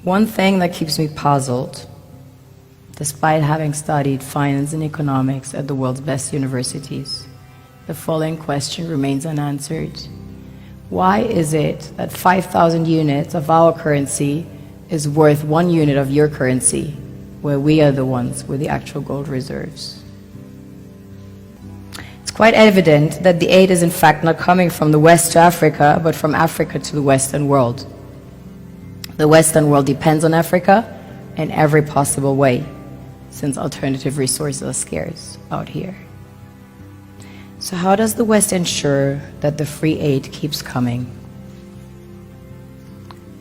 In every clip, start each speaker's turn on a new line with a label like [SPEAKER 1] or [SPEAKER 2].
[SPEAKER 1] One thing that keeps me puzzled, despite having studied finance and economics at the world's best universities, the following question remains unanswered. Why is it that 5,000 units of our currency is worth 1 unit of your currency, where we are the ones with the actual gold reserves? It's quite evident that the aid is in fact not coming from the West to Africa, but from Africa to the Western world. The Western world depends on Africa in every possible way, since alternative resources are scarce out here. So how does the West ensure that the free aid keeps coming?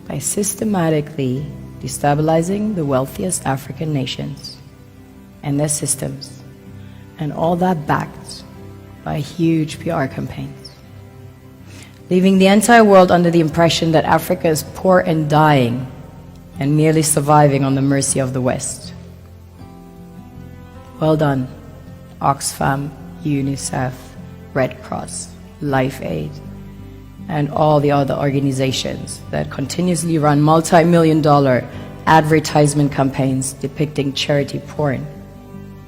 [SPEAKER 1] By systematically destabilizing the wealthiest African nations and their systems, and all that backed by huge PR campaigns, leaving the entire world under the impression that Africa is poor and dying and merely surviving on the mercy of the West. Well done, Oxfam, UNICEF, Red Cross, Life Aid, and all the other organizations that continuously run multi-million-dollar advertisement campaigns depicting charity porn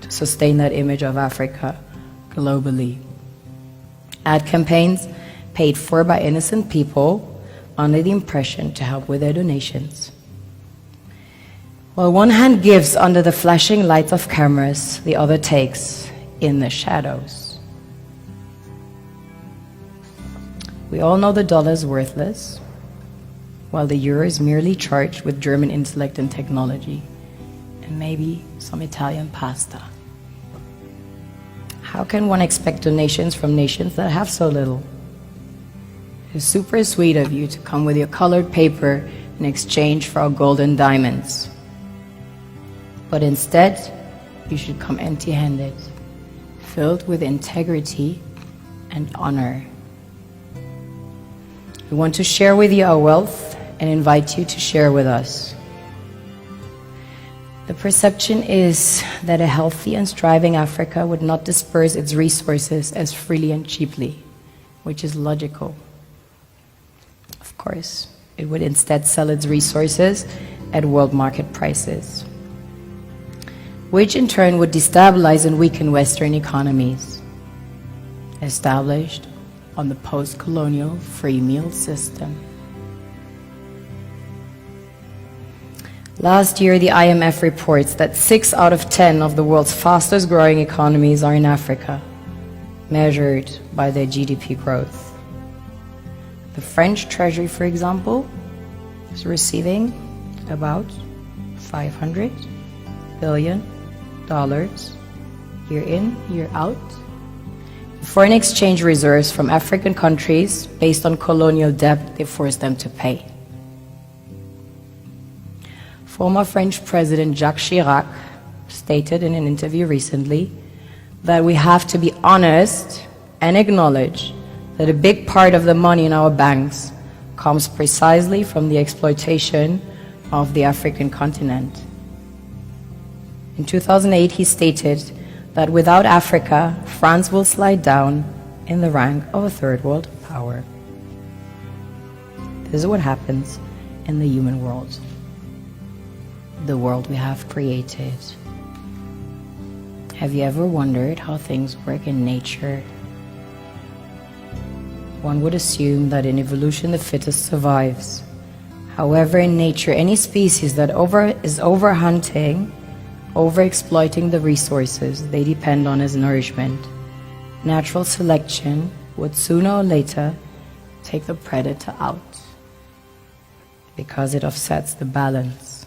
[SPEAKER 1] to sustain that image of Africa globally. Ad campaigns paid for by innocent people under the impression to help with their donations. While one hand gives under the flashing lights of cameras, the other takes in the shadows. We all know the dollar is worthless, while the euro is merely charged with German intellect and technology, and maybe some Italian pasta. How can one expect donations from nations that have so little? It's super sweet of you to come with your colored paper in exchange for our gold and diamonds. But instead, you should come empty-handed, filled with integrity and honor. We want to share with you our wealth and invite you to share with us. The perception is that a healthy and striving Africa would not disperse its resources as freely and cheaply, which is logical. Of course, it would instead sell its resources at world market prices, which in turn would destabilize and weaken Western economies, established on the post-colonial free meal system. Last year, the IMF reports that 6 out of 10 of the world's fastest growing economies are in Africa, measured by their GDP growth. The French Treasury, for example, is receiving about $500 billion year in, year out. Foreign exchange reserves from African countries based on colonial debt they forced them to pay. Former French President Jacques Chirac stated in an interview recently that we have to be honest and acknowledge that a big part of the money in our banks comes precisely from the exploitation of the African continent. In 2008, he stated that without Africa, France will slide down in the rank of a third world power. This is what happens in the human world, the world we have created. Have you ever wondered how things work in nature? One would assume that in evolution the fittest survives. However, in nature, any species that is overhunting, overexploiting the resources they depend on as nourishment, natural selection would sooner or later take the predator out because it offsets the balance.